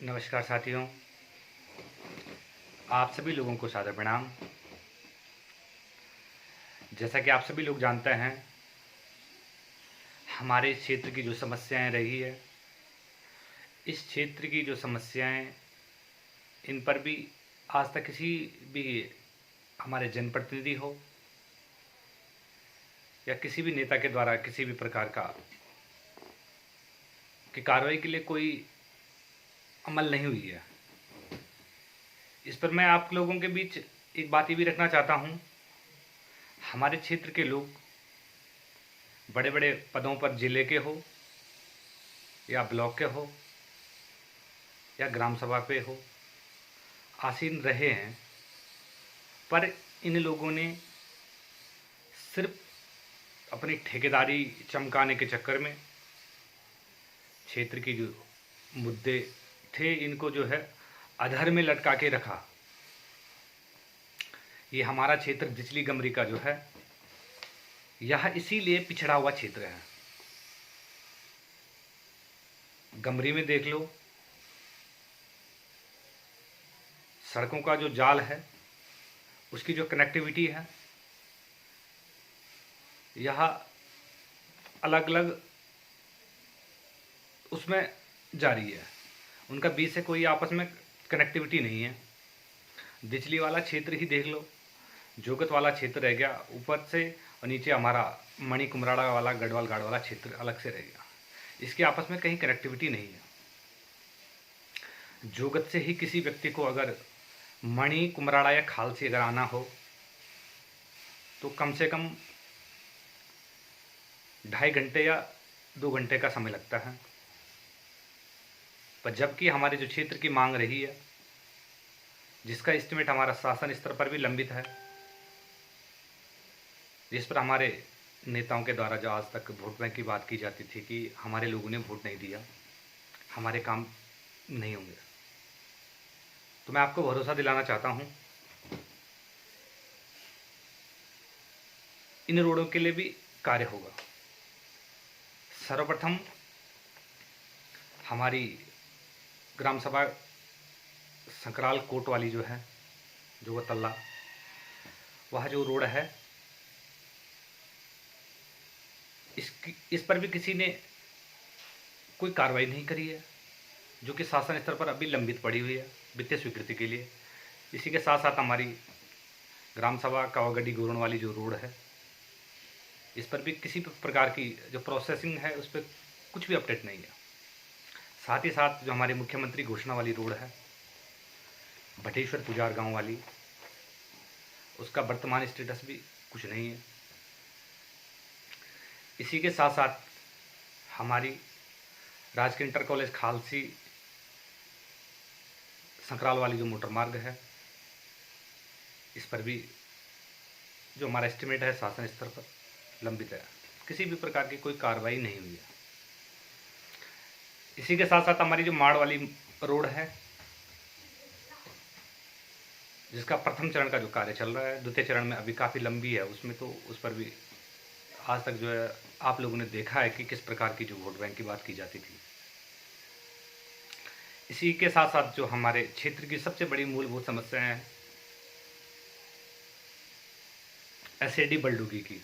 नमस्कार साथियों, आप सभी लोगों को सादर प्रणाम। जैसा कि आप सभी लोग जानते हैं, हमारे क्षेत्र की जो समस्याएं रही है, इस क्षेत्र की जो समस्याएं, इन पर भी आज तक किसी भी हमारे जनप्रतिनिधि हो या किसी भी नेता के द्वारा किसी भी प्रकार की कार्रवाई के लिए कोई अमल नहीं हुई है। इस पर मैं आप लोगों के बीच एक बात ये भी रखना चाहता हूँ, हमारे क्षेत्र के लोग बड़े बड़े पदों पर जिले के हो या ब्लॉक के हो या ग्राम सभा पे हो आसीन रहे हैं, पर इन लोगों ने सिर्फ अपनी ठेकेदारी चमकाने के चक्कर में क्षेत्र की जो मुद्दे थे, इनको जो है अधर में लटका के रखा। ये हमारा क्षेत्र दिचली गमरी का जो है, यह इसीलिए पिछड़ा हुआ क्षेत्र है। गमरी में देख लो, सड़कों का जो जाल है, उसकी जो कनेक्टिविटी है, यह अलग अलग उसमें जारी है, उनका बीच से कोई आपस में कनेक्टिविटी नहीं है। दिचली वाला क्षेत्र ही देख लो, जोगत वाला क्षेत्र रह गया ऊपर से, और नीचे हमारा मणि कुमराड़ा वाला गढ़वाल गाड़ वाला क्षेत्र अलग से रह गया। इसके आपस में कहीं कनेक्टिविटी नहीं है। जोगत से ही किसी व्यक्ति को अगर मणि कुमराड़ा या खाल से अगर आना हो तो कम से कम 2.5 घंटे या 2 घंटे का समय लगता है। पर जबकि हमारे जो क्षेत्र की मांग रही है, जिसका एस्टिमेट हमारा शासन स्तर पर भी लंबित है, जिस पर हमारे नेताओं के द्वारा जो आज तक वोट बैंक की बात की जाती थी कि हमारे लोगों ने वोट नहीं दिया, हमारे काम नहीं होंगे, तो मैं आपको भरोसा दिलाना चाहता हूं, इन रोडों के लिए भी कार्य होगा। सर्वप्रथम हमारी ग्राम सभा संकराल कोट वाली जो है, जो वो तल्ला, वह जो रोड है, इस पर भी किसी ने कोई कार्रवाई नहीं करी है, जो कि शासन स्तर पर अभी लंबित पड़ी हुई है वित्तीय स्वीकृति के लिए। इसी के साथ साथ हमारी ग्राम सभा कावागड्डी गोरण वाली जो रोड है, इस पर भी किसी प्रकार की जो प्रोसेसिंग है उस पर कुछ भी अपडेट नहीं है। साथ ही साथ जो हमारी मुख्यमंत्री घोषणा वाली रोड है, भटेश्वर पुजार गांव वाली, उसका वर्तमान स्टेटस भी कुछ नहीं है। इसी के साथ साथ हमारी राजकीय इंटर कॉलेज खालसी संकराल वाली जो मोटर मार्ग है, इस पर भी जो हमारा एस्टिमेट है शासन स्तर पर लंबित है, किसी भी प्रकार की कोई कार्रवाई नहीं हुई है। इसी के साथ साथ हमारी जो माड़ वाली रोड है, जिसका प्रथम चरण का जो कार्य चल रहा है, द्वितीय चरण में अभी काफ़ी लंबी है, उसमें तो उस पर भी आज तक जो है आप लोगों ने देखा है कि किस प्रकार की जो वोट बैंक की बात की जाती थी। इसी के साथ साथ जो हमारे क्षेत्र की सबसे बड़ी मूलभूत समस्या है एसएडी बलडुगी की,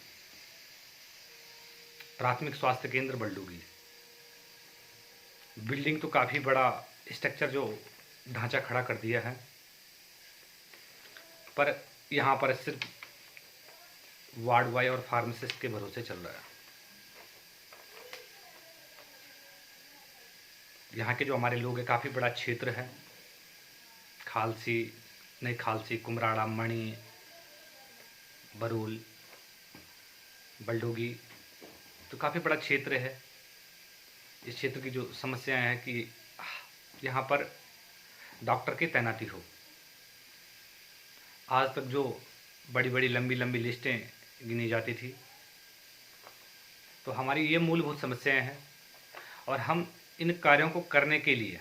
प्राथमिक स्वास्थ्य केंद्र बलडुगी। बिल्डिंग तो काफ़ी बड़ा स्ट्रक्चर जो ढांचा खड़ा कर दिया है, पर यहाँ पर सिर्फ वार्ड बॉय और फार्मासिस्ट के भरोसे चल रहा है। यहाँ के जो हमारे लोग हैं, काफ़ी बड़ा क्षेत्र है, खालसी, कुमराड़ा, मणि, बरूल, बलडोगी, तो काफ़ी बड़ा क्षेत्र है। इस क्षेत्र की जो समस्याएं हैं कि यहाँ पर डॉक्टर की तैनाती हो। आज तक जो बड़ी बड़ी लंबी लंबी लिस्टें गिनी जाती थी, तो हमारी ये मूलभूत समस्याएं हैं, और हम इन कार्यों को करने के लिए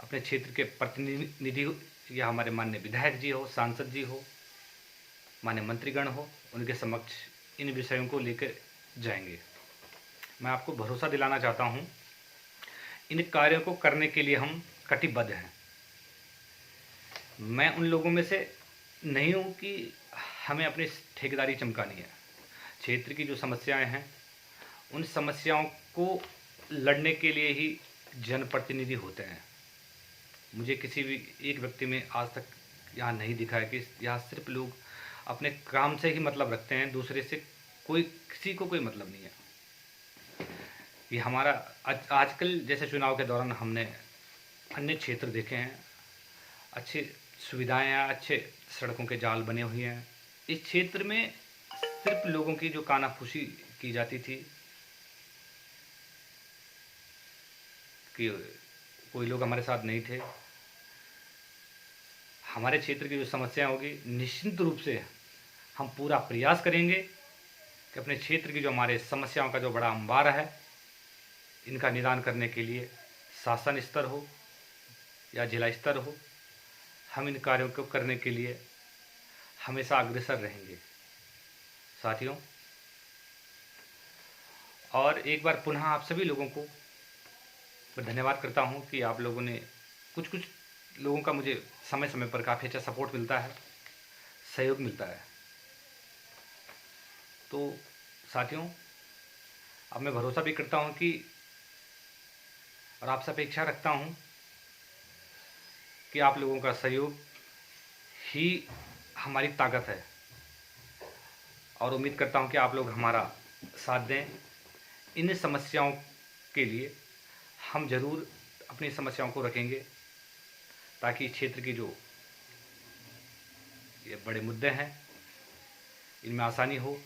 अपने क्षेत्र के प्रतिनिधि या हमारे माननीय विधायक जी हो, सांसद जी हो, माननीय मंत्रीगण हो, उनके समक्ष इन विषयों को लेकर जाएंगे। मैं आपको भरोसा दिलाना चाहता हूं इन कार्यों को करने के लिए हम कटिबद्ध हैं। मैं उन लोगों में से नहीं हूँ कि हमें अपनी ठेकेदारी चमकानी है। क्षेत्र की जो समस्याएं हैं, उन समस्याओं को लड़ने के लिए ही जनप्रतिनिधि होते हैं। मुझे किसी भी एक व्यक्ति में आज तक यहाँ नहीं दिखा है कि यहाँ सिर्फ लोग अपने काम से ही मतलब रखते हैं, दूसरे से किसी को कोई मतलब नहीं है। ये हमारा आजकल जैसे चुनाव के दौरान हमने अन्य क्षेत्र देखे हैं, अच्छी सुविधाएं हैं, अच्छे सड़कों के जाल बने हुए हैं। इस क्षेत्र में सिर्फ लोगों की जो कानाफूसी की जाती थी कि कोई लोग हमारे साथ नहीं थे। हमारे क्षेत्र की जो समस्या होगी, निश्चित रूप से हम पूरा प्रयास करेंगे कि अपने क्षेत्र की जो हमारे समस्याओं का जो बड़ा अंबार है, इनका निदान करने के लिए शासन स्तर हो या जिला स्तर हो, हम इन कार्यों को करने के लिए हमेशा अग्रसर रहेंगे साथियों। और एक बार पुनः आप सभी लोगों को मैं धन्यवाद करता हूं कि आप लोगों ने कुछ लोगों का मुझे समय समय पर काफ़ी अच्छा सपोर्ट मिलता है, सहयोग मिलता है। तो साथियों, अब मैं भरोसा भी करता हूं कि और आपसे अपेक्षा रखता हूं कि आप लोगों का सहयोग ही हमारी ताकत है, और उम्मीद करता हूं कि आप लोग हमारा साथ दें। इन समस्याओं के लिए हम ज़रूर अपनी समस्याओं को रखेंगे ताकि क्षेत्र की जो ये बड़े मुद्दे हैं, इनमें आसानी हो।